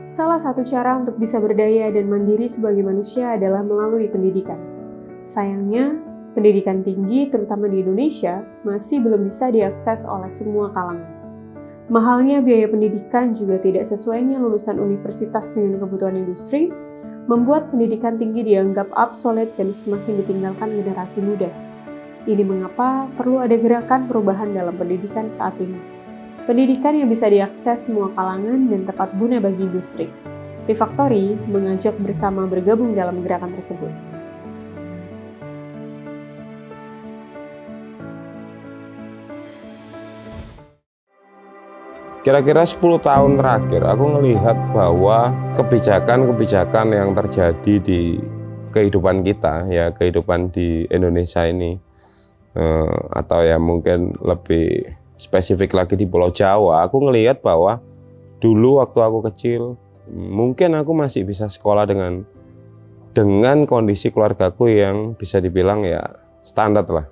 Salah satu cara untuk bisa berdaya dan mandiri sebagai manusia adalah melalui pendidikan. Sayangnya, pendidikan tinggi, terutama di Indonesia, masih belum bisa diakses oleh semua kalangan. Mahalnya biaya pendidikan juga tidak sesuainya lulusan universitas dengan kebutuhan industri, membuat pendidikan tinggi dianggap obsolet dan semakin ditinggalkan generasi muda. Ini mengapa perlu ada gerakan perubahan dalam pendidikan saat ini. Pendidikan yang bisa diakses semua kalangan dan tepat guna bagi industri. Refactory mengajak bersama bergabung dalam gerakan tersebut. Kira-kira 10 tahun terakhir aku melihat bahwa kebijakan-kebijakan yang terjadi di kehidupan kita, ya kehidupan di Indonesia ini, atau ya mungkin lebih spesifik lagi di Pulau Jawa, aku ngelihat bahwa dulu waktu aku kecil, mungkin aku masih bisa sekolah dengan kondisi keluargaku yang bisa dibilang ya standar lah.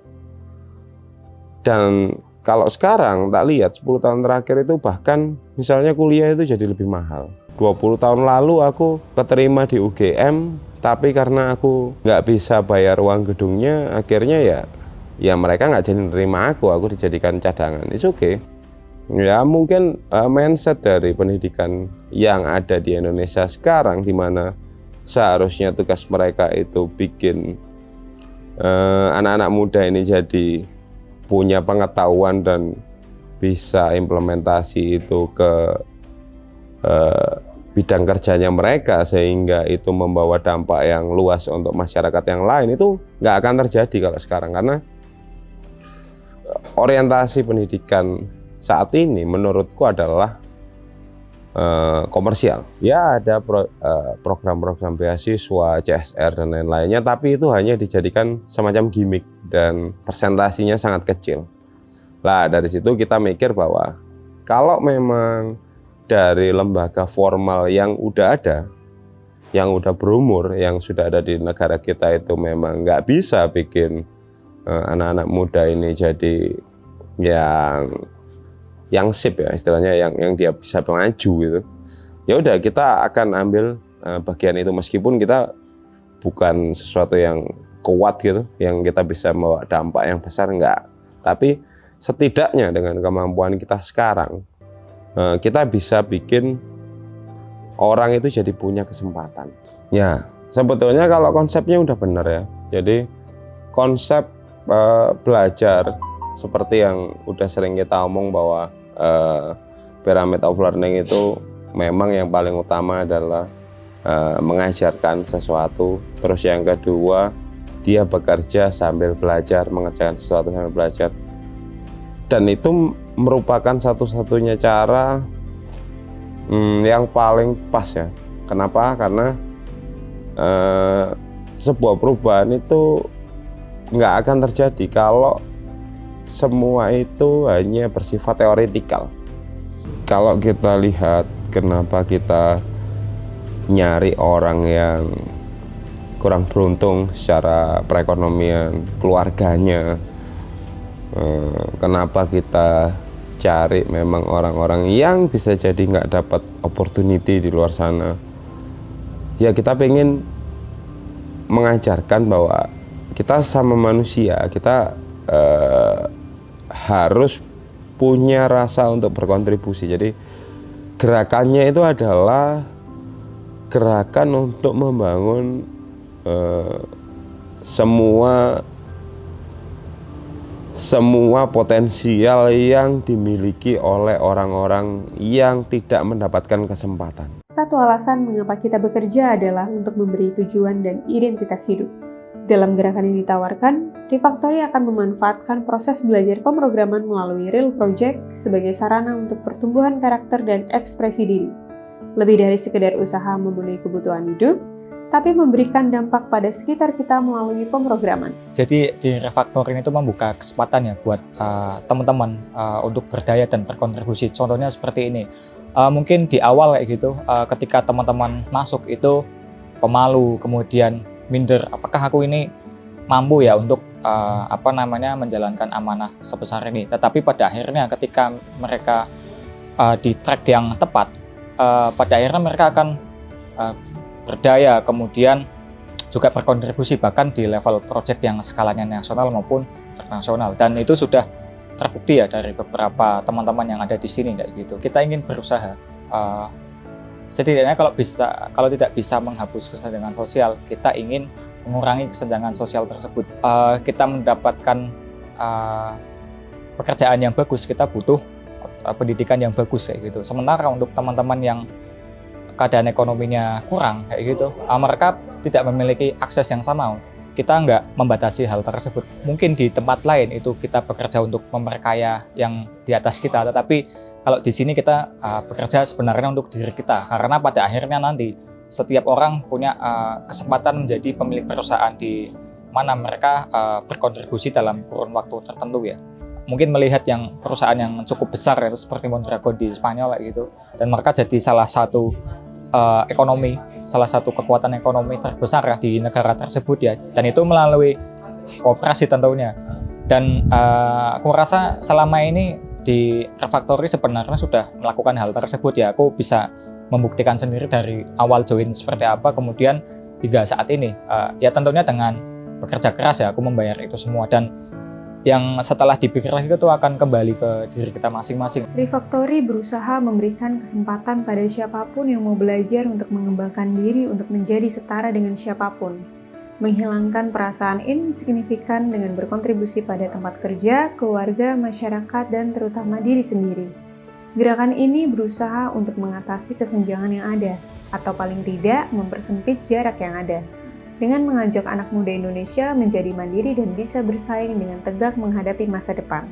Dan kalau sekarang tak lihat 10 tahun terakhir itu bahkan misalnya kuliah itu jadi lebih mahal. 20 tahun lalu aku keterima di UGM, tapi karena aku nggak bisa bayar uang gedungnya, akhirnya ya mereka nggak jadi nerima aku dijadikan cadangan. It's okay. Ya mungkin mindset dari pendidikan yang ada di Indonesia sekarang, di mana seharusnya tugas mereka itu bikin anak-anak muda ini jadi punya pengetahuan dan bisa implementasi itu ke bidang kerjanya mereka, sehingga itu membawa dampak yang luas untuk masyarakat yang lain, itu nggak akan terjadi kalau sekarang. Karena orientasi pendidikan saat ini menurutku adalah komersial. Ya ada program-program beasiswa, CSR dan lain-lainnya, tapi itu hanya dijadikan semacam gimmick dan persentasinya sangat kecil. Lah dari situ kita mikir bahwa kalau memang dari lembaga formal yang udah ada, yang udah berumur, yang sudah ada di negara kita itu memang nggak bisa bikin anak-anak muda ini jadi yang sip ya istilahnya, yang dia bisa maju gitu. Ya udah kita akan ambil bagian itu, meskipun kita bukan sesuatu yang kuat gitu, yang kita bisa membawa dampak yang besar, enggak. Tapi setidaknya dengan kemampuan kita sekarang, kita bisa bikin orang itu jadi punya kesempatan. Ya sebetulnya kalau konsepnya udah benar ya. Jadi konsep belajar seperti yang udah sering kita omong bahwa pyramid of learning itu memang yang paling utama adalah mengajarkan sesuatu. Terus yang kedua, dia bekerja sambil belajar, mengerjakan sesuatu sambil belajar. Dan itu merupakan satu-satunya cara yang paling pas ya. Kenapa? Karena sebuah perubahan itu nggak akan terjadi kalau semua itu hanya bersifat teoretikal. Kalau kita lihat kenapa kita nyari orang yang kurang beruntung secara perekonomian keluarganya, kenapa kita cari memang orang-orang yang bisa jadi nggak dapat opportunity di luar sana, ya kita pengen mengajarkan bahwa kita sama manusia, kita harus punya rasa untuk berkontribusi. Jadi gerakannya itu adalah gerakan untuk membangun semua potensial yang dimiliki oleh orang-orang yang tidak mendapatkan kesempatan. Satu alasan mengapa kita bekerja adalah untuk memberi tujuan dan identitas hidup. Dalam gerakan yang ditawarkan, Refactory akan memanfaatkan proses belajar pemrograman melalui Real Project sebagai sarana untuk pertumbuhan karakter dan ekspresi diri. Lebih dari sekedar usaha memenuhi kebutuhan hidup, tapi memberikan dampak pada sekitar kita melalui pemrograman. Jadi di Refactory itu membuka kesempatan ya buat teman-teman untuk berdaya dan berkontribusi. Contohnya seperti ini. Mungkin di awal kayak gitu, ketika teman-teman masuk itu pemalu, kemudian minder, apakah aku ini mampu ya untuk menjalankan amanah sebesar ini. Tetapi pada akhirnya ketika mereka di track yang tepat, pada akhirnya mereka akan berdaya, kemudian juga berkontribusi bahkan di level proyek yang skalanya nasional maupun internasional. Dan itu sudah terbukti ya dari beberapa teman-teman yang ada di sini kayak gitu. Kita ingin berusaha setidaknya kalau tidak bisa menghapus kesenjangan sosial, kita ingin mengurangi kesenjangan sosial tersebut. Kita mendapatkan pekerjaan yang bagus, kita butuh pendidikan yang bagus kayak gitu. Sementara untuk teman-teman yang keadaan ekonominya kurang kayak gitu, mereka tidak memiliki akses yang sama. Kita nggak membatasi hal tersebut. Mungkin di tempat lain itu kita bekerja untuk memperkaya yang di atas kita, tetapi kalau di sini kita bekerja sebenarnya untuk diri kita, karena pada akhirnya nanti setiap orang punya kesempatan menjadi pemilik perusahaan di mana mereka berkontribusi dalam kurun waktu tertentu ya. Mungkin melihat yang perusahaan yang cukup besar itu seperti Mondragon di Spanyol kayak gitu, dan mereka jadi salah satu salah satu kekuatan ekonomi terbesar ya di negara tersebut ya, dan itu melalui kooperasi tentunya. Dan aku rasa selama ini di Refactory sebenarnya sudah melakukan hal tersebut ya. Aku bisa membuktikan sendiri dari awal join seperti apa, kemudian hingga saat ini ya tentunya dengan bekerja keras ya aku membayar itu semua, dan yang setelah dipikir lagi itu akan kembali ke diri kita masing-masing. Refactory berusaha memberikan kesempatan pada siapapun yang mau belajar untuk mengembangkan diri untuk menjadi setara dengan siapapun. Menghilangkan perasaan insignifikan dengan berkontribusi pada tempat kerja, keluarga, masyarakat, dan terutama diri sendiri. Gerakan ini berusaha untuk mengatasi kesenjangan yang ada, atau paling tidak mempersempit jarak yang ada, dengan mengajak anak muda Indonesia menjadi mandiri dan bisa bersaing dengan tegak menghadapi masa depan.